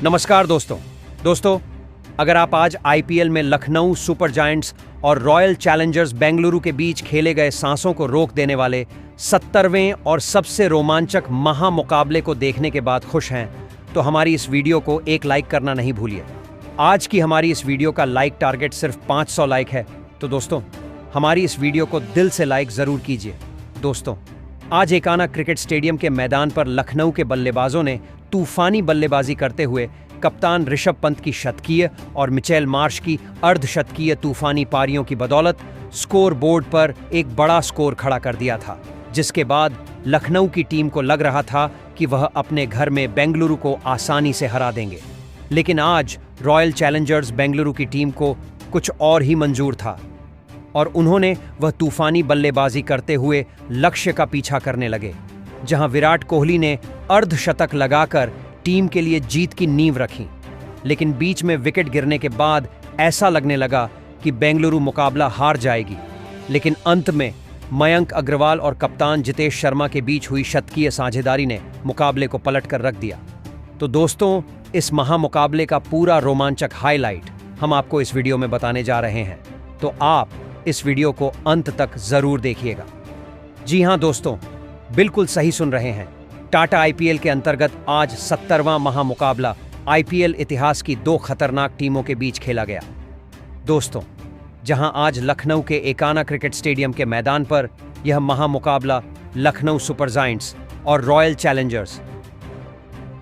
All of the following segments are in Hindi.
नमस्कार दोस्तों, अगर आप आज आईपीएल में लखनऊ सुपर जायंट्स और रॉयल चैलेंजर्स बेंगलुरु के बीच खेले गए सांसों को रोक देने वाले 70वें और सबसे रोमांचक महामुकाबले को देखने के बाद खुश हैं, तो हमारी इस वीडियो को एक लाइक करना नहीं भूलिए। आज की हमारी इस वीडियो का लाइक टारगेट सिर्फ 500 लाइक है, तो दोस्तों हमारी इस वीडियो को दिल से लाइक जरूर कीजिए। दोस्तों, आज एकाना क्रिकेट स्टेडियम के मैदान पर लखनऊ के बल्लेबाजों ने तूफानी बल्लेबाजी करते हुए कप्तान ऋषभ पंत की शतकीय और मिचेल मार्श की अर्धशतकीय तूफानी पारियों की बदौलत स्कोर बोर्ड पर एक बड़ा स्कोर खड़ा कर दिया था, जिसके बाद लखनऊ की टीम को लग रहा था कि वह अपने घर में बेंगलुरु को आसानी से हरा देंगे। लेकिन आज रॉयल चैलेंजर्स बेंगलुरु की टीम को कुछ और ही मंजूर था और उन्होंने वह तूफानी बल्लेबाजी करते हुए लक्ष्य का पीछा करने लगे, जहां विराट कोहली ने अर्धशतक लगाकर टीम के लिए जीत की नींव रखी। लेकिन बीच में विकेट गिरने के बाद ऐसा लगने लगा कि बेंगलुरु मुकाबला हार जाएगी, लेकिन अंत में मयंक अग्रवाल और कप्तान जितेश शर्मा के बीच हुई शतकीय साझेदारी ने मुकाबले को पलट कर रख दिया। तो दोस्तों, इस महामुकाबले का पूरा रोमांचक हाईलाइट हम आपको इस वीडियो में बताने जा रहे हैं, तो आप इस वीडियो को अंत तक जरूर देखिएगा। जी हां दोस्तों, बिल्कुल सही सुन रहे हैं। टाटा आईपीएल के अंतर्गत आज 70वां महामुकाबला आईपीएल इतिहास की दो खतरनाक टीमों के बीच खेला गया। दोस्तों, जहां आज लखनऊ के एकाना क्रिकेट स्टेडियम के मैदान पर यह महामुकाबला लखनऊ सुपर जायंट्स और रॉयल चैलेंजर्स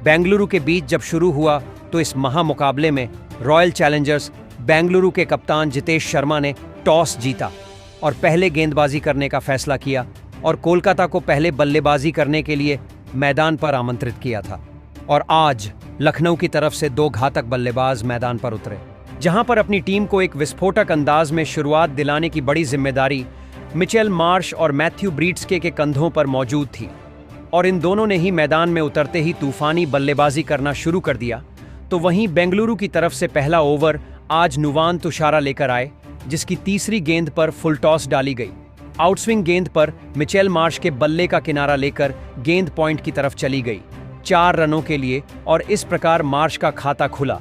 बेंगलुरु के बीच जब शुरू हुआ, तो इस महामुकाबले में रॉयल चैलेंजर्स बेंगलुरु के कप्तान जितेश शर्मा ने टॉस जीता और पहले गेंदबाजी करने का फैसला किया और कोलकाता को पहले बल्लेबाजी करने के लिए मैदान पर आमंत्रित किया था। और आज लखनऊ की तरफ से दो घातक बल्लेबाज मैदान पर उतरे, जहां पर अपनी टीम को एक विस्फोटक अंदाज में शुरुआत दिलाने की बड़ी जिम्मेदारी मिचेल मार्श और मैथ्यू ब्रीट्सके के कंधों पर मौजूद थी। और इन दोनों ने ही मैदान में उतरते ही तूफानी बल्लेबाजी करना शुरू कर दिया। तो वहीं बेंगलुरु की तरफ से पहला ओवर आज नुवान तुषारा लेकर आए, जिसकी तीसरी गेंद पर फुल टॉस डाली गई। आउटस्विंग गेंद पर मिचेल मार्श के बल्ले का किनारा लेकर गेंद पॉइंट की तरफ चली गई 4 रनों के लिए, और इस प्रकार मार्श का खाता खुला।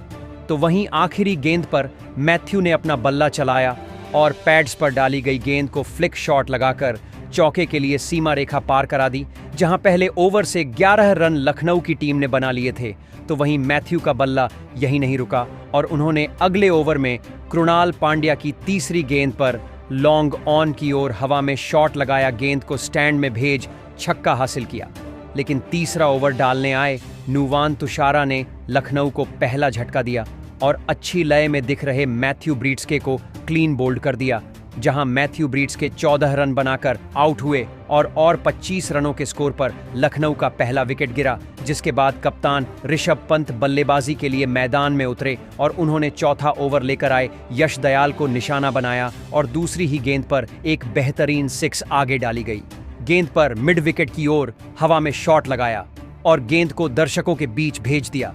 तो वहीं आखिरी गेंद पर मैथ्यू ने अपना बल्ला चलाया और पैड्स पर डाली गई गेंद को फ्लिक शॉट लगाकर चौके के लिए सीमा रेखा पार करा दी। जहां पहले ओवर से 11 रन लखनऊ की टीम ने बना लिए थे, तो वहीं मैथ्यू का बल्ला यही नहीं रुका और उन्होंने अगले ओवर में कृणाल पांड्या की तीसरी गेंद पर लॉन्ग ऑन की ओर हवा में शॉट लगाया, गेंद को स्टैंड में भेज छक्का हासिल किया। लेकिन तीसरा ओवर डालने आए नुवान तुषारा ने लखनऊ को पहला झटका दिया और अच्छी लय में दिख रहे मैथ्यू ब्रीट्सके को क्लीन बोल्ड कर दिया, जहां मैथ्यू ब्रीट्सके 14 रन बनाकर आउट हुए और 25 रनों के स्कोर पर लखनऊ का पहला विकेट गिरा। जिसके बाद कप्तान ऋषभ पंत बल्लेबाजी के लिए मैदान में उतरे और उन्होंने चौथा ओवर लेकर आए यश दयाल को निशाना बनाया और दूसरी ही गेंद पर एक बेहतरीन 6 आगे डाली गई। गेंद पर मिड विकेट की ओर हवा में शॉट लगाया और गेंद को दर्शकों के बीच भेज दिया,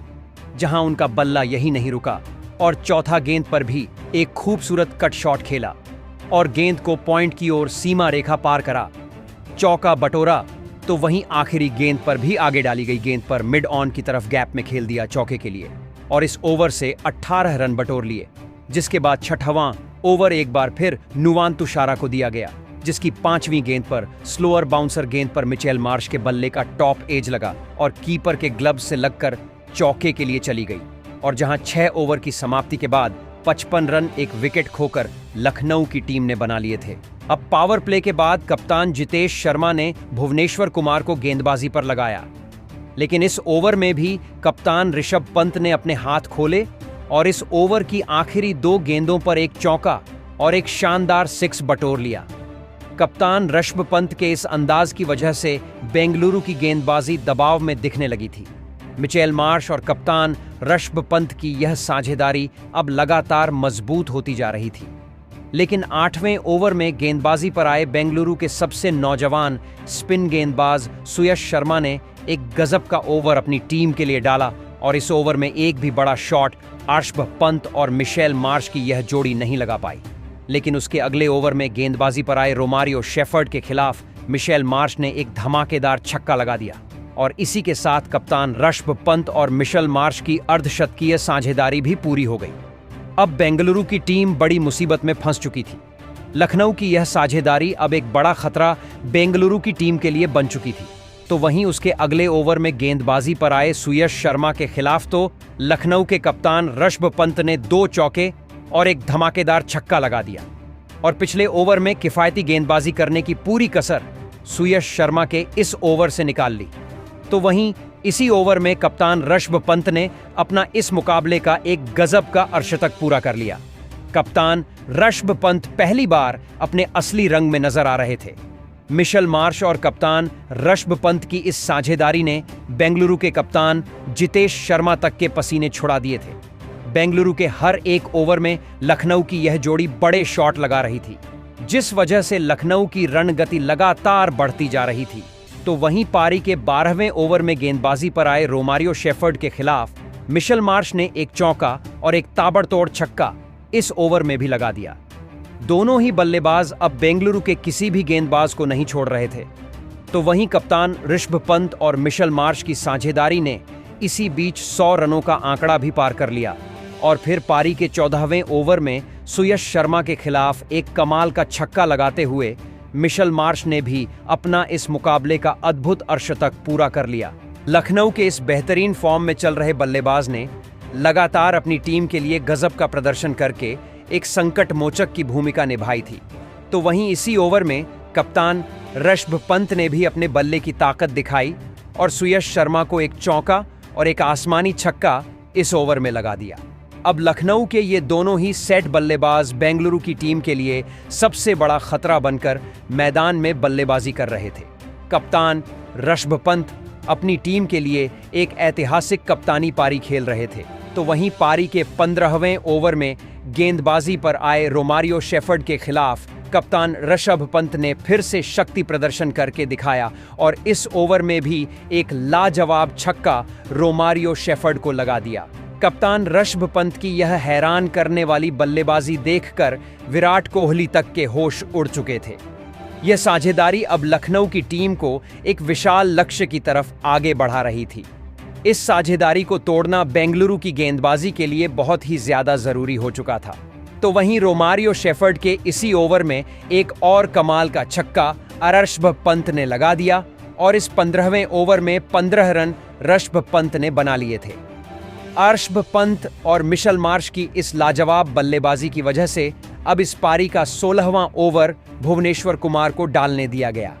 जहां उनका बल्ला यही नहीं रुका और चौथा गेंद पर भी एक खूबसूरत कट शॉट खेला और गेंद को पॉइंट की ओर सीमा रेखा पार करा, चौका बटोरा। तो वहीं आखिरी गेंद पर भी आगे डाली गई गेंद पर मिड ऑन की तरफ गैप में खेल दिया चौके के लिए और इस ओवर से 18 रन बटोर लिए। जिसके बाद छठवां ओवर एक बार फिर नुवान तुषारा को दिया गया, जिसकी 5वीं गेंद पर स्लोअर बाउंसर गेंद पर मिचेल मार्श के बल्ले का टॉप एज लगा और कीपर के ग्लव से लगकर चौके के लिए चली गई। और जहां 6 ओवर की समाप्ति के बाद 55 रन एक विकेट खोकर लखनऊ की टीम ने बना लिए थे। अब पावर प्ले के बाद कप्तान जितेश शर्मा ने भुवनेश्वर कुमार को गेंदबाजी पर लगाया, लेकिन इस ओवर में भी कप्तान ऋषभ पंत ने अपने हाथ खोले और इस ओवर की आखिरी 2 गेंदों पर एक चौका और एक शानदार 6 बटोर लिया। कप्तान ऋषभ पंत के इस अंदाज की वजह से बेंगलुरु की गेंदबाजी दबाव में दिखने लगी थी। मिचेल मार्श और कप्तान ऋषभ पंत की यह साझेदारी अब लगातार मजबूत होती जा रही थी। लेकिन 8वें ओवर में गेंदबाजी पर आए बेंगलुरु के सबसे नौजवान स्पिन गेंदबाज सुयश शर्मा ने एक गजब का ओवर अपनी टीम के लिए डाला और इस ओवर में एक भी बड़ा शॉट ऋषभ पंत और मिचेल मार्श की यह जोड़ी नहीं लगा पाई। लेकिन उसके अगले ओवर में गेंदबाजी पर आए रोमारियो शेफर्ड के खिलाफ मिचेल मार्श ने एक धमाकेदार छक्का लगा दिया और इसी के साथ कप्तान ऋषभ पंत और मिशेल मार्श की अर्धशतकीय साझेदारी भी पूरी हो गई। अब बेंगलुरु की टीम बड़ी मुसीबत में फंस चुकी थी। लखनऊ की यह साझेदारी अब एक बड़ा खतरा बेंगलुरु की टीम के लिए बन चुकी थी। तो वहीं उसके अगले ओवर में गेंदबाजी पर आए सुयश शर्मा के खिलाफ तो लखनऊ के कप्तान ऋषभ पंत ने 2 चौके और एक धमाकेदार छक्का लगा दिया और पिछले ओवर में किफायती गेंदबाजी करने की पूरी कसर सुयश शर्मा के इस ओवर से निकाल ली। तो वहीं इसी ओवर में कप्तान ऋषभ पंत ने अपना इस मुकाबले का एक गजब का अर्धशतक पूरा कर लिया। कप्तान ऋषभ पंत पहली बार अपने असली रंग में नजर आ रहे थे। मिशेल मार्श और कप्तान ऋषभ पंत की इस साझेदारी ने बेंगलुरु के कप्तान जितेश शर्मा तक के पसीने छुड़ा दिए थे। बेंगलुरु के हर एक ओवर में लखनऊ की यह जोड़ी बड़े शॉट लगा रही थी, जिस वजह से लखनऊ की रन गति लगातार बढ़ती जा रही थी। तो वहीं पारी के 12वें ओवर में गेंदबाजी पर आए रोमारियो शेफर्ड के खिलाफ मिशेल मार्श ने एक चौका और एक ताबड़तोड़ छक्का इस ओवर में भी लगा दिया। दोनों ही बल्लेबाज अब बेंगलुरु के किसी भी गेंदबाज को नहीं छोड़ रहे थे। तो वहीं कप्तान ऋषभ पंत और मिशेल मार्श की साझेदारी ने इसी बीच 100 रनों का आंकड़ा भी पार कर लिया और फिर पारी के 14वें ओवर में सुयश शर्मा के खिलाफ एक कमाल का छक्का लगाते हुए मिशेल मार्श ने भी अपना इस मुकाबले का अद्भुत अर्धशतक पूरा कर लिया। लखनऊ के इस बेहतरीन फॉर्म में चल रहे बल्लेबाज ने लगातार अपनी टीम के लिए गजब का प्रदर्शन करके एक संकट मोचक की भूमिका निभाई थी। तो वहीं इसी ओवर में कप्तान ऋषभ पंत ने भी अपने बल्ले की ताकत दिखाई और सुयश शर्मा को एक चौका और एक आसमानी छक्का इस ओवर में लगा दिया। अब लखनऊ के ये दोनों ही सेट बल्लेबाज बेंगलुरु की टीम के लिए सबसे बड़ा खतरा बनकर मैदान में बल्लेबाजी कर रहे थे। कप्तान ऋषभ पंत अपनी टीम के लिए एक ऐतिहासिक कप्तानी पारी खेल रहे थे। तो वहीं पारी के 15वें ओवर में गेंदबाजी पर आए रोमारियो शेफर्ड के खिलाफ कप्तान ऋषभ पंत ने फिर से शक्ति प्रदर्शन करके दिखाया और इस ओवर में भी एक लाजवाब छक्का रोमारियो शेफर्ड को लगा दिया। कप्तान ऋषभ पंत की यह हैरान करने वाली बल्लेबाजी देखकर विराट कोहली तक के होश उड़ चुके थे। यह साझेदारी अब लखनऊ की टीम को एक विशाल लक्ष्य की तरफ आगे बढ़ा रही थी। इस साझेदारी को तोड़ना बेंगलुरु की गेंदबाजी के लिए बहुत ही ज्यादा जरूरी हो चुका था। तो वहीं रोमारियो शेफर्ड के इसी ओवर में एक और कमाल का छक्का ऋषभ पंत ने लगा दिया और इस 15वें ओवर में 15 रन ऋषभ पंत ने बना लिए थे। ऋषभ पंत और मिशेल मार्श की इस लाजवाब बल्लेबाजी की वजह से अब इस पारी का 16वां ओवर भुवनेश्वर कुमार को डालने दिया गया।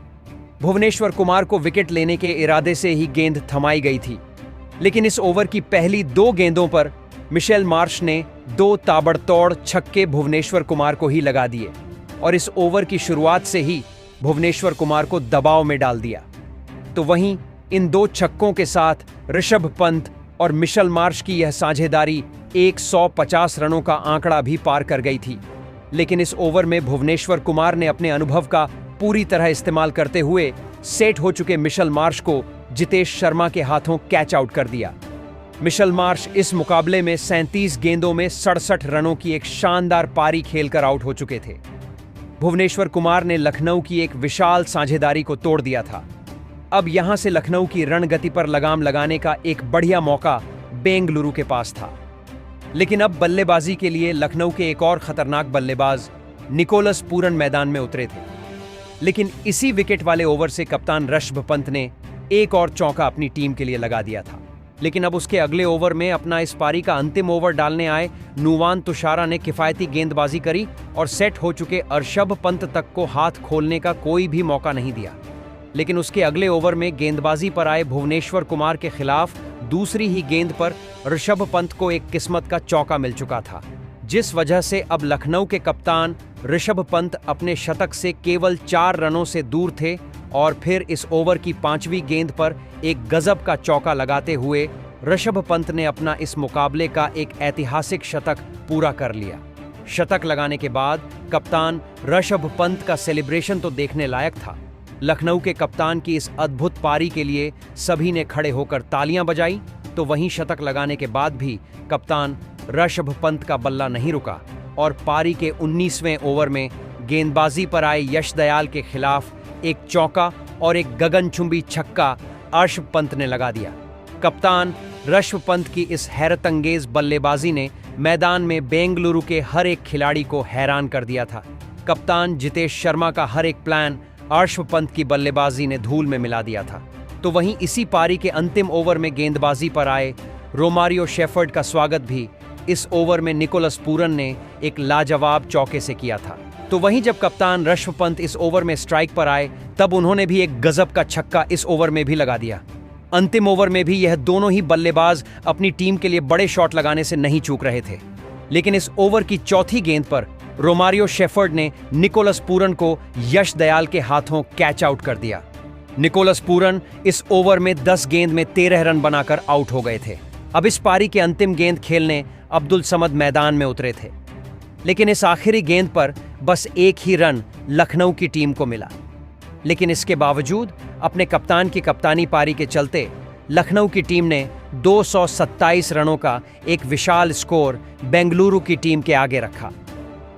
भुवनेश्वर कुमार को विकेट लेने के इरादे से ही गेंद थमाई गई थी, लेकिन इस ओवर की पहली 2 गेंदों पर मिशेल मार्श ने 2 ताबड़तोड़ छक्के भुवनेश्वर कुमार को ही लगा दिए और इस ओवर की शुरुआत से ही भुवनेश्वर कुमार को दबाव में डाल दिया। तो वहीं इन 2 छक्कों के साथ ऋषभ पंत और मिशेल मार्श की यह साझेदारी 150 रनों का आंकड़ा भी पार कर गई थी। लेकिन इस ओवर में भुवनेश्वर कुमार ने अपने अनुभव का पूरी तरह इस्तेमाल करते हुए सेट हो चुके मिशेल मार्श को जितेश शर्मा के हाथों कैच आउट कर दिया। मिशेल मार्श इस मुकाबले में 37 गेंदों में 67 रनों की एक शानदार पारी खेलकर आउट हो चुके थे। भुवनेश्वर कुमार ने लखनऊ की एक विशाल साझेदारी को तोड़ दिया था। अब यहां से लखनऊ की रणगति पर लगाम लगाने का एक बढ़िया मौका बेंगलुरु के पास था। लेकिन अब बल्लेबाजी के लिए लखनऊ के एक और खतरनाक बल्लेबाज निकोलस पूरन मैदान में उतरे थे। लेकिन इसी विकेट वाले ओवर से कप्तान ऋषभ पंत ने एक और चौका अपनी टीम के लिए लगा दिया था। लेकिन अब उसके अगले ओवर में अपना इस पारी का अंतिम ओवर डालने आए नुवान तुषारा ने किफायती गेंदबाजी करी और सेट हो चुके ऋषभ पंत तक को हाथ खोलने का कोई भी मौका नहीं दिया। लेकिन उसके अगले ओवर में गेंदबाजी पर आए भुवनेश्वर कुमार के खिलाफ दूसरी ही गेंद पर ऋषभ पंत को एक किस्मत का चौका मिल चुका था, जिस वजह से अब लखनऊ के कप्तान ऋषभ पंत अपने शतक से केवल 4 रनों से दूर थे और फिर इस ओवर की 5वीं गेंद पर एक गजब का चौका लगाते हुए ऋषभ पंत ने अपना इस मुकाबले का एक ऐतिहासिक शतक पूरा कर लिया। शतक लगाने के बाद कप्तान ऋषभ पंत का सेलिब्रेशन तो देखने लायक था। लखनऊ के कप्तान की इस अद्भुत पारी के लिए सभी ने खड़े होकर तालियां बजाई। तो वहीं शतक लगाने के बाद भी कप्तान ऋषभ पंत का बल्ला नहीं रुका और पारी के 19वें ओवर में गेंदबाजी पर आए यश दयाल के खिलाफ एक चौका और एक गगनचुंबी छक्का ऋषभ पंत ने लगा दिया। कप्तान ऋषभ पंत की इस हैरतअंगेज बल्लेबाजी ने मैदान में बेंगलुरु के हर एक खिलाड़ी को हैरान कर दिया था। कप्तान जितेश शर्मा का हर एक प्लान ऋषभ पंत की बल्लेबाजी ने धूल में मिला दिया था। तो वहीं इसी पारी के अंतिम ओवर में गेंदबाजी पर आए रोमारियो शेफर्ड का स्वागत भी इस ओवर में निकोलस पूरन ने एक लाजवाब चौके से किया था। तो वहीं जब कप्तान ऋषभ पंत इस ओवर में स्ट्राइक पर आए तब उन्होंने भी एक गजब का छक्का इस ओवर में भी लगा दिया। अंतिम ओवर में भी यह दोनों ही बल्लेबाज अपनी टीम के लिए बड़े शॉट लगाने से नहीं चूक रहे थे, लेकिन इस ओवर की चौथी गेंद पर रोमारियो शेफर्ड ने निकोलस पूरन को यश दयाल के हाथों कैच आउट कर दिया। निकोलस पूरन इस ओवर में 10 गेंद में 13 रन बनाकर आउट हो गए थे। अब इस पारी के अंतिम गेंद खेलने अब्दुल समद मैदान में उतरे थे, लेकिन इस आखिरी गेंद पर बस एक ही रन लखनऊ की टीम को मिला। लेकिन इसके बावजूद अपने कप्तान की कप्तानी पारी के चलते लखनऊ की टीम ने 227 रनों का एक विशाल स्कोर बेंगलुरु की टीम के आगे रखा।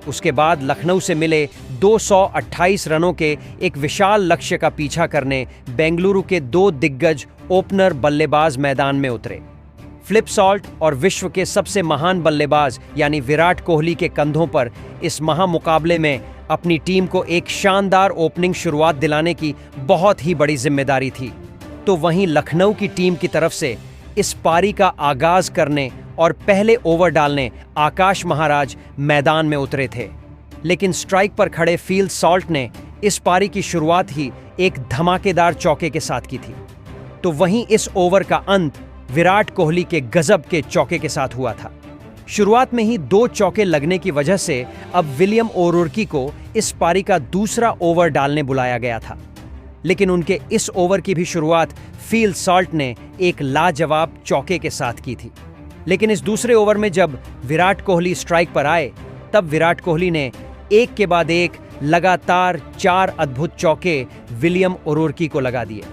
उसके बाद लखनऊ से मिले 228 रनों के एक विशाल लक्ष्य का पीछा करने बेंगलुरु के 2 दिग्गज ओपनर बल्लेबाज मैदान में उतरे। फ्लिप सॉल्ट और विश्व के सबसे महान बल्लेबाज यानी विराट कोहली के कंधों पर इस महामुकाबले में अपनी टीम को एक शानदार ओपनिंग शुरुआत दिलाने की बहुत ही बड़ी जिम्मेदारी थी। तो वहीं लखनऊ की टीम की तरफ से इस पारी का आगाज करने और पहले ओवर डालने आकाश महाराज मैदान में उतरे थे, लेकिन स्ट्राइक पर खड़े फील्ड सॉल्ट ने इस पारी की शुरुआत ही एक धमाकेदार चौके के साथ की थी। तो वहीं इस ओवर का अंत विराट कोहली के गजब के चौके के साथ हुआ था। शुरुआत में ही 2 चौके लगने की वजह से अब विलियम ओरुर्की को इस पारी का दूसरा ओवर डालने बुलाया गया था, लेकिन उनके इस ओवर की भी शुरुआत फील्ड सॉल्ट ने एक लाजवाब चौके के साथ की थी। लेकिन इस दूसरे ओवर में जब विराट कोहली स्ट्राइक पर आए तब विराट कोहली ने एक के बाद एक लगातार 4 अद्भुत चौके विलियम ओरुर्की को लगा दिए।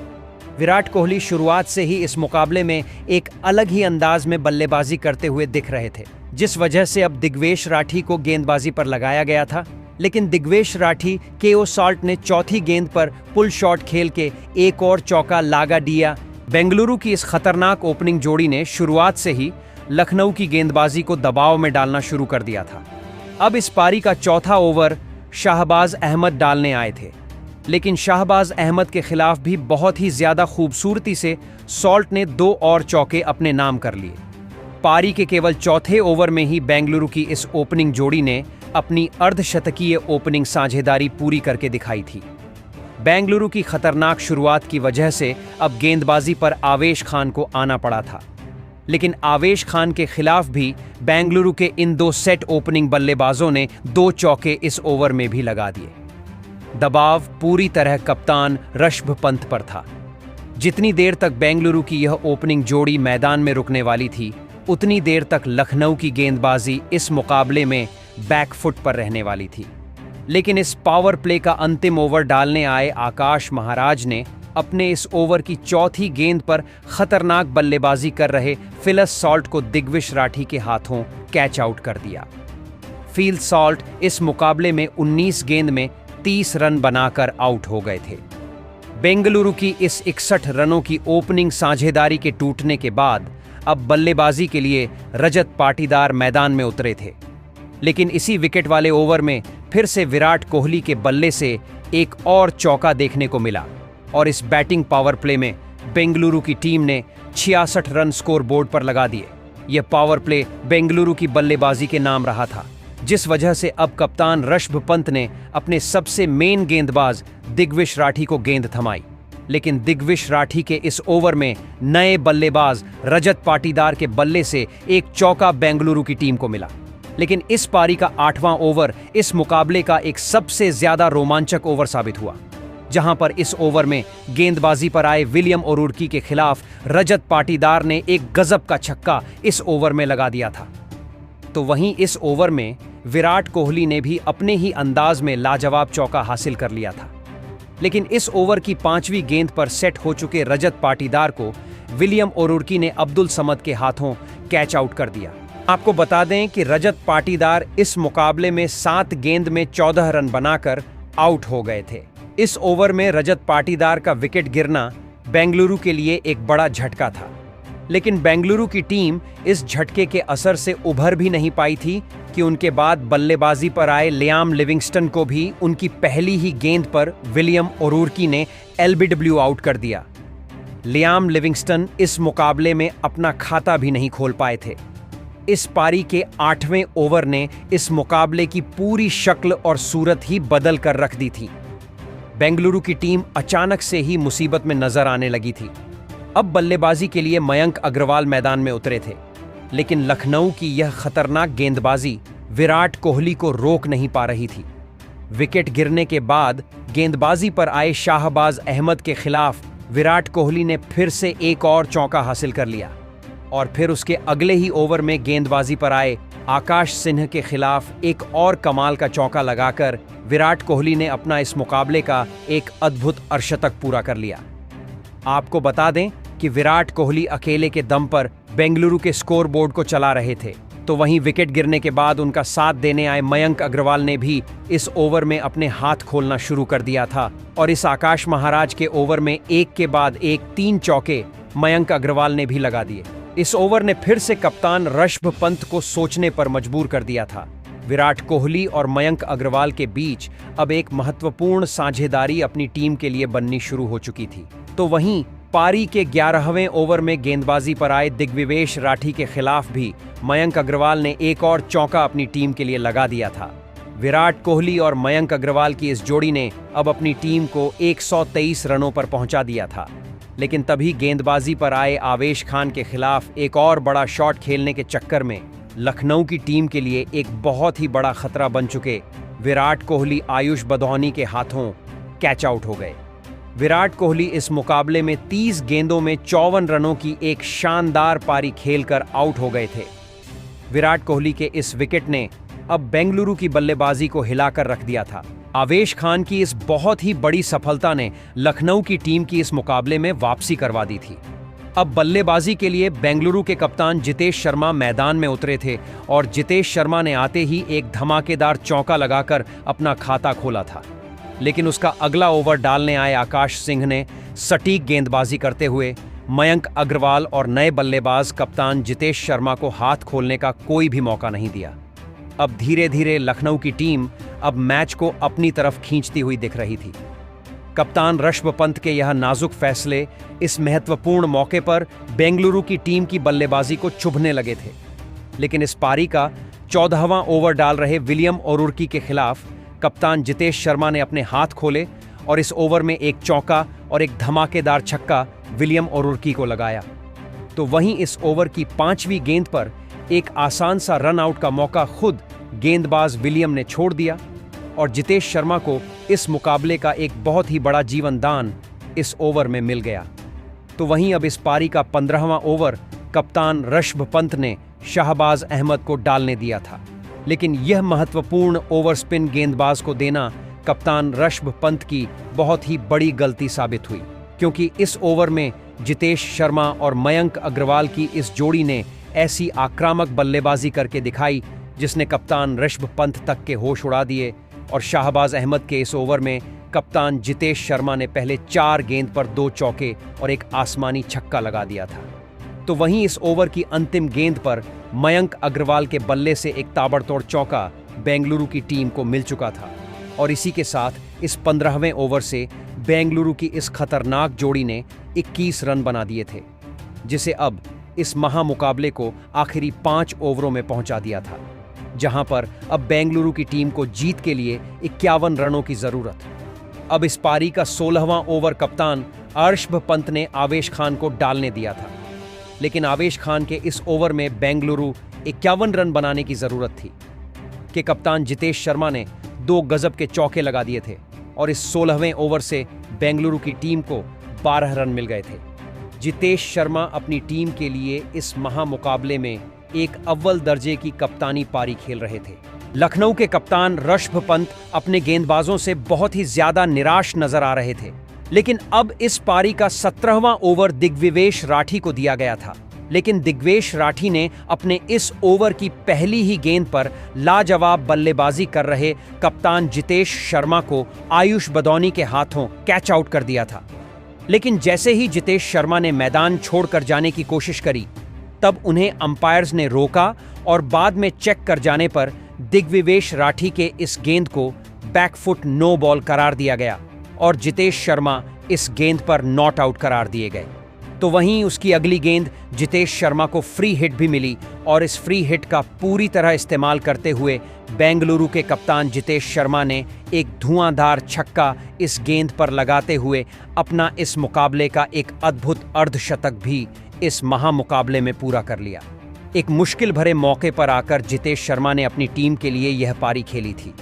विराट कोहली शुरुआत से ही इस मुकाबले में एक अलग ही अंदाज में बल्लेबाजी करते हुए दिख रहे थे, जिस वजह से अब दिग्वेश राठी को गेंदबाजी पर लगाया गया था। लेकिन दिग्वेश राठी केओ सॉल्ट ने चौथी गेंद पर पुल शॉट खेल के एक और चौका लागा दिया। बेंगलुरु की इस खतरनाक ओपनिंग जोड़ी ने शुरुआत से ही लखनऊ की गेंदबाजी को दबाव में डालना शुरू कर दिया था। अब इस पारी का चौथा ओवर शाहबाज अहमद डालने आए थे, लेकिन शाहबाज अहमद के खिलाफ भी बहुत ही ज्यादा खूबसूरती से सॉल्ट ने 2 और चौके अपने नाम कर लिए। पारी के केवल चौथे ओवर में ही बेंगलुरु की इस ओपनिंग जोड़ी ने अपनी अर्धशतकीय ओपनिंग साझेदारी पूरी करके दिखाई थी। बेंगलुरु की खतरनाक शुरुआत की वजह से अब गेंदबाजी पर आवेश खान को आना पड़ा था, लेकिन आवेश खान के खिलाफ भी बेंगलुरु के इन 2 सेट ओपनिंग बल्लेबाजों ने 2 चौके इस ओवर में भी लगा दिए। दबाव पूरी तरह कप्तान ऋषभ पंत पर था। जितनी देर तक बेंगलुरु की यह ओपनिंग जोड़ी मैदान में रुकने वाली थी, उतनी देर तक लखनऊ की गेंदबाजी इस मुकाबले में बैकफुट पर रहने वाली थी। लेकिन इस पावर प्ले का अंतिम ओवर डालने आए आकाश महाराज ने अपने इस ओवर की चौथी गेंद पर खतरनाक बल्लेबाजी कर रहे फिलस सॉल्ट को दिग्वेश राठी के हाथों कैच आउट कर दिया। फील्ड सॉल्ट इस मुकाबले में 19 गेंद में 30 रन बनाकर आउट हो गए थे। बेंगलुरु की इस 61 रनों की ओपनिंग साझेदारी के टूटने के बाद अब बल्लेबाजी के लिए रजत पाटीदार मैदान में उतरे थे, लेकिन इसी विकेट वाले ओवर में फिर से विराट कोहली के बल्ले से एक और चौका देखने को मिला और इस बैटिंग पावर प्ले में बेंगलुरु की टीम ने 66 रन स्कोर बोर्ड पर लगा दिए। यह पावर प्ले बेंगलुरु की बल्लेबाजी के नाम रहा था, जिस वजह से अब कप्तान ऋषभ पंत ने अपने सबसे मेन गेंदबाज दिग्वेश राठी को गेंद थमाई। लेकिन दिग्वेश राठी के इस ओवर में नए बल्लेबाज रजत पाटीदार के बल्ले से एक चौका बेंगलुरु की टीम को मिला। लेकिन इस पारी का 8वां ओवर इस मुकाबले का एक सबसे ज्यादा रोमांचक ओवर साबित हुआ, जहां पर इस ओवर में गेंदबाजी पर आए विलियम ओरुर्की के खिलाफ रजत पाटीदार ने एक गजब का छक्का इस ओवर में लगा दिया था। तो वहीं इस ओवर में विराट कोहली ने भी अपने ही अंदाज में लाजवाब चौका हासिल कर लिया था। लेकिन इस ओवर की 5वीं गेंद पर सेट हो चुके रजत पाटीदार को विलियम ओरुर्की ने अब्दुल समद के हाथों कैच आउट कर दिया। आपको बता दें कि रजत पाटीदार इस मुकाबले में 7 गेंद में 14 रन बनाकर आउट हो गए थे। इस ओवर में रजत पाटीदार का विकेट गिरना बेंगलुरु के लिए एक बड़ा झटका था। लेकिन बेंगलुरु की टीम इस झटके के असर से उभर भी नहीं पाई थी कि उनके बाद बल्लेबाजी पर आए लियाम लिविंगस्टन को भी उनकी पहली ही गेंद पर विलियम ओरुर्की ने एलबीडब्ल्यू आउट कर दिया। लियाम लिविंगस्टन इस मुकाबले में अपना खाता भी नहीं खोल पाए थे। इस पारी के 8वें ओवर ने इस मुकाबले की पूरी शक्ल और सूरत ही बदल कर रख दी थी। बेंगलुरु की टीम अचानक से ही मुसीबत में नजर आने लगी थी। अब बल्लेबाजी के लिए मयंक अग्रवाल मैदान में उतरे थे, लेकिन लखनऊ की यह खतरनाक गेंदबाजी विराट कोहली को रोक नहीं पा रही थी। विकेट गिरने के बाद गेंदबाजी पर आए शाहबाज अहमद के खिलाफ विराट कोहली ने फिर से एक और चौका हासिल कर लिया और फिर उसके अगले ही ओवर में गेंदबाजी पर आए आकाश सिंह के खिलाफ एक और कमाल का चौका लगाकर विराट कोहली ने अपना इस मुकाबले का एक अद्भुत अर्धशतक पूरा कर लिया। आपको बता दें कि विराट कोहली अकेले के दम पर बेंगलुरु के स्कोरबोर्ड को चला रहे थे, तो वहीं विकेट गिरने के बाद उनका साथ देने आए मयंक अग्रवाल ने भी इस ओवर में अपने हाथ खोलना शुरू कर दिया था और इस आकाश महाराज के ओवर में एक के बाद एक 3 चौके मयंक अग्रवाल ने भी लगा दिए। इस ओवर ने फिर से कप्तान ऋषभ पंत को सोचने पर मजबूर कर दिया था। विराट कोहली और मयंक अग्रवाल के बीच अब एक महत्वपूर्ण साझेदारी अपनी टीम के लिए बननी शुरू हो चुकी थी। तो वहीं पारी के 11वें ओवर में गेंदबाजी पर आए दिग्विवेश राठी के खिलाफ भी मयंक अग्रवाल ने एक और चौका अपनी टीम के लिए लगा दिया था। विराट कोहली और मयंक अग्रवाल की इस जोड़ी ने अब अपनी टीम को 123 रनों पर पहुंचा दिया था, लेकिन तभी गेंदबाजी पर आए आवेश खान के खिलाफ एक और बड़ा शॉट खेलने के चक्कर में लखनऊ की टीम के लिए एक बहुत ही बड़ा खतरा बन चुके विराट कोहली आयुष बदौनी के हाथों कैच आउट हो गए। विराट कोहली इस मुकाबले में 30 गेंदों में 54 रनों की एक शानदार पारी खेलकर आउट हो गए थे। विराट कोहली के इस विकेट ने अब बेंगलुरु की बल्लेबाजी को हिलाकर रख दिया था। आवेश खान की इस बहुत ही बड़ी सफलता ने लखनऊ की टीम की इस मुकाबले में वापसी करवा दी थी। अब बल्लेबाजी के लिए बेंगलुरु के कप्तान जितेश शर्मा मैदान में उतरे थे और जितेश शर्मा ने आते ही एक धमाकेदार चौका लगाकर अपना खाता खोला था, लेकिन उसका अगला ओवर डालने आए आकाश सिंह ने सटीक गेंदबाजी करते हुए मयंक अग्रवाल और नए बल्लेबाज कप्तान जितेश शर्मा को हाथ खोलने का कोई भी मौका नहीं दिया। अब धीरे धीरे लखनऊ की टीम अब मैच को अपनी तरफ खींचती हुई दिख रही थी। कप्तान ऋषभ पंत के यह नाजुक फैसले इस महत्वपूर्ण मौके पर बेंगलुरु की टीम की बल्लेबाजी को चुभने लगे थे, लेकिन इस पारी का 14वां ओवर डाल रहे विलियम ओरुर्की के खिलाफ कप्तान जितेश शर्मा ने अपने हाथ खोले और इस ओवर में एक चौका और एक धमाकेदार छक्का विलियम ओरुर्की को लगाया। तो वहीं इस ओवर की 5वीं गेंद पर एक आसान सा रन आउट का मौका खुद गेंदबाज विलियम ने छोड़ दिया और जितेश शर्मा को इस मुकाबले का एक बहुत ही बड़ा जीवन दान इस ओवर में मिल गया। तो वहीं अब इस पारी का 15वां ओवर कप्तान ऋषभ पंत ने शाहबाज अहमद को डालने दिया था, लेकिन यह महत्वपूर्ण ओवर स्पिन गेंदबाज को देना कप्तान ऋषभ पंत की बहुत ही बड़ी गलती साबित हुई, क्योंकि इस ओवर में जितेश शर्मा और मयंक अग्रवाल की इस जोड़ी ने ऐसी आक्रामक बल्लेबाजी करके दिखाई जिसने कप्तान ऋषभ पंत तक के होश उड़ा दिए और शाहबाज अहमद के इस ओवर में कप्तान जितेश शर्मा ने पहले 4 गेंद पर 2 चौके और एक आसमानी छक्का लगा दिया था। तो वहीं इस ओवर की अंतिम गेंद पर मयंक अग्रवाल के बल्ले से एक ताबड़तोड़ चौका बेंगलुरु की टीम को मिल चुका था और इसी के साथ इस 15वें ओवर से बेंगलुरु की इस खतरनाक जोड़ी ने 21 रन बना दिए थे, जिसे अब इस महामुकाबले को आखिरी 5 ओवरों में पहुंचा दिया था, जहां पर अब बेंगलुरु की टीम को जीत के लिए 51 रनों की जरूरत। अब इस पारी का 16वां ओवर कप्तान ऋषभ पंत ने आवेश खान को डालने दिया था, लेकिन आवेश खान के इस ओवर में बेंगलुरु 51 रन बनाने की जरूरत थी कि कप्तान जितेश शर्मा ने 2 गजब के चौके लगा दिए थे और इस 16वें ओवर से बेंगलुरु की टीम को 12 रन मिल गए थे। जितेश शर्मा अपनी टीम के लिए इस महामुकाबले में एक अव्वल दर्जे की कप्तानी पारी खेल रहे थे। लखनऊ के कप्तान ऋषभ पंत अपने गेंदबाजों से बहुत ही ज्यादा निराश नजर आ रहे थे, लेकिन अब इस पारी का 17वां ओवर दिग्विवेश राठी को दिया गया था, लेकिन दिग्विवेश राठी ने अपने इस ओवर की पहली ही गेंद पर लाजवाब बल्लेबाजी कर रहे कप्तान जितेश शर्मा को आयुष बदौनी के हाथों कैच आउट कर दिया था। लेकिन जैसे ही जितेश शर्मा ने मैदान छोड़कर जाने की कोशिश करी, तब उन्हें अंपायर्स ने रोका और बाद में चेक कर जाने पर दिग्विवेश राठी के इस गेंद को बैकफुट नो बॉल करार दिया गया और जितेश शर्मा इस गेंद पर नॉट आउट करार दिए गए। तो वहीं उसकी अगली गेंद जितेश शर्मा को फ्री हिट भी मिली और इस फ्री हिट का पूरी तरह इस्तेमाल करते हुए बेंगलुरु के कप्तान जितेश शर्मा ने एक धुआंधार छक्का इस गेंद पर लगाते हुए अपना इस मुकाबले का एक अद्भुत अर्धशतक भी इस महामुकाबले में पूरा कर लिया। एक मुश्किल भरे मौके पर आकर जितेश शर्मा ने अपनी टीम के लिए यह पारी खेली थी,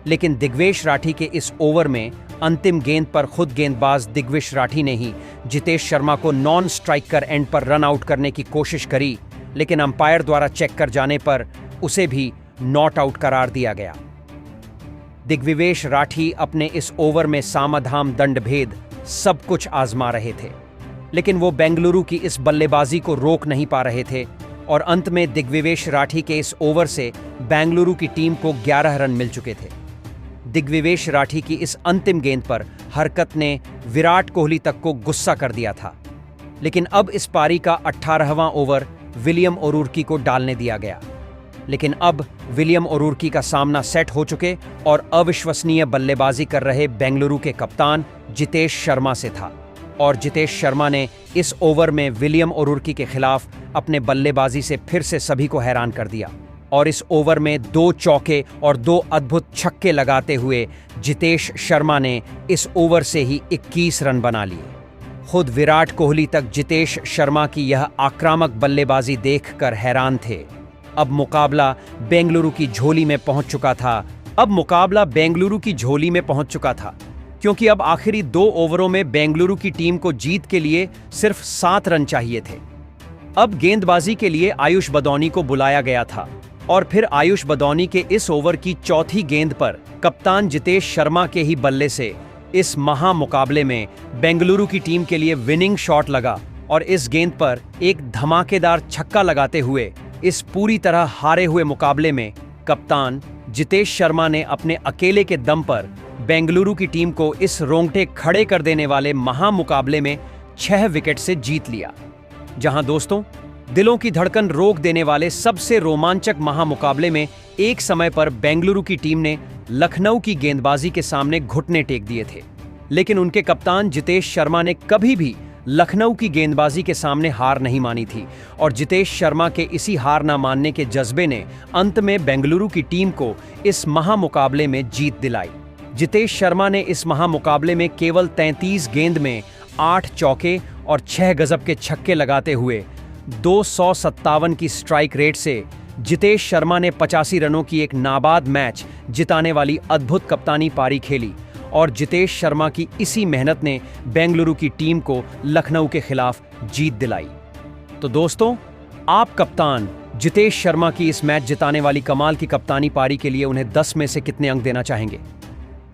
लेकिन दिग्विवेश राठी के इस ओवर में अंतिम गेंद पर खुद गेंदबाज दिग्विवेश राठी ने ही जितेश शर्मा को नॉन स्ट्राइकर एंड पर रन आउट करने की कोशिश करी, लेकिन अंपायर द्वारा चेक कर जाने पर उसे भी नॉट आउट करार दिया गया। दिग्विवेश राठी अपने इस ओवर में सामाधाम दंडभेद सब कुछ आजमा रहे थे, लेकिन वो बेंगलुरु की इस बल्लेबाजी को रोक नहीं पा रहे थे और अंत में दिग्विवेश राठी के इस ओवर से बेंगलुरु की टीम को 11 रन मिल चुके थे। दिग्विवेश राठी की इस अंतिम गेंद पर हरकत ने विराट कोहली तक को गुस्सा कर दिया था, लेकिन अब इस पारी का 18वां ओवर विलियम ओरुर्की को डालने दिया गया। लेकिन अब विलियम ओरुर्की का सामना सेट हो चुके और अविश्वसनीय बल्लेबाजी कर रहे बेंगलुरु के कप्तान जितेश शर्मा से था और जितेश शर्मा ने इस ओवर में विलियम ओरुर्की के खिलाफ अपने बल्लेबाजी से फिर से सभी को हैरान कर दिया और इस ओवर में 2 चौके और 2 अद्भुत छक्के लगाते हुए जितेश शर्मा ने इस ओवर से ही 21 रन बना लिए। खुद विराट कोहली तक जितेश शर्मा की यह आक्रामक बल्लेबाजी देखकर हैरान थे। अब मुकाबला बेंगलुरु की झोली में पहुंच चुका था क्योंकि अब आखिरी 2 ओवरों में बेंगलुरु की टीम को जीत के लिए सिर्फ 7 रन चाहिए थे। अब गेंदबाजी के लिए आयुष बदौनी को बुलाया गया था और फिर आयुष बदौनी के इस ओवर की चौथी गेंद पर कप्तान जितेश शर्मा के ही बल्ले से इस महामुकाबले में बेंगलुरु की टीम के लिए विनिंग शॉट लगा और इस गेंद पर एक धमाकेदार छक्का लगाते हुए इस पूरी तरह हारे हुए मुकाबले में कप्तान जितेश शर्मा ने अपने अकेले के दम पर बेंगलुरु की टीम को इस रोंगटे खड़े कर देने वाले महामुकाबले में 6 विकेट से जीत लिया। जहां दोस्तों, दिलों की धड़कन रोक देने वाले सबसे रोमांचक महामुकाबले में एक समय पर बेंगलुरु की टीम ने लखनऊ की गेंदबाजी के सामने घुटने टेक दिए थे, लेकिन उनके कप्तान जितेश शर्मा ने कभी भी लखनऊ की गेंदबाजी के सामने हार नहीं मानी थी और जितेश शर्मा के इसी हार ना मानने के जज्बे ने अंत में बेंगलुरु की टीम को इस महामुकाबले में जीत दिलाई। जितेश शर्मा ने इस महामुकाबले में केवल 33 गेंद में 8 चौके और 6 गजब के छक्के लगाते हुए 257 की स्ट्राइक रेट से जितेश शर्मा ने 85 रनों की एक नाबाद मैच जिताने वाली अद्भुत कप्तानी पारी खेली और जितेश शर्मा की इसी मेहनत ने बेंगलुरु की टीम को लखनऊ के खिलाफ जीत दिलाई। तो दोस्तों, आप कप्तान जितेश शर्मा की इस मैच जिताने वाली कमाल की कप्तानी पारी के लिए उन्हें 10 में से कितने अंक देना चाहेंगे?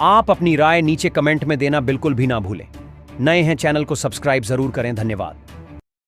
आप अपनी राय नीचे कमेंट में देना बिल्कुल भी ना भूलें। नए हैं चैनल को सब्सक्राइब जरूर करें। धन्यवाद।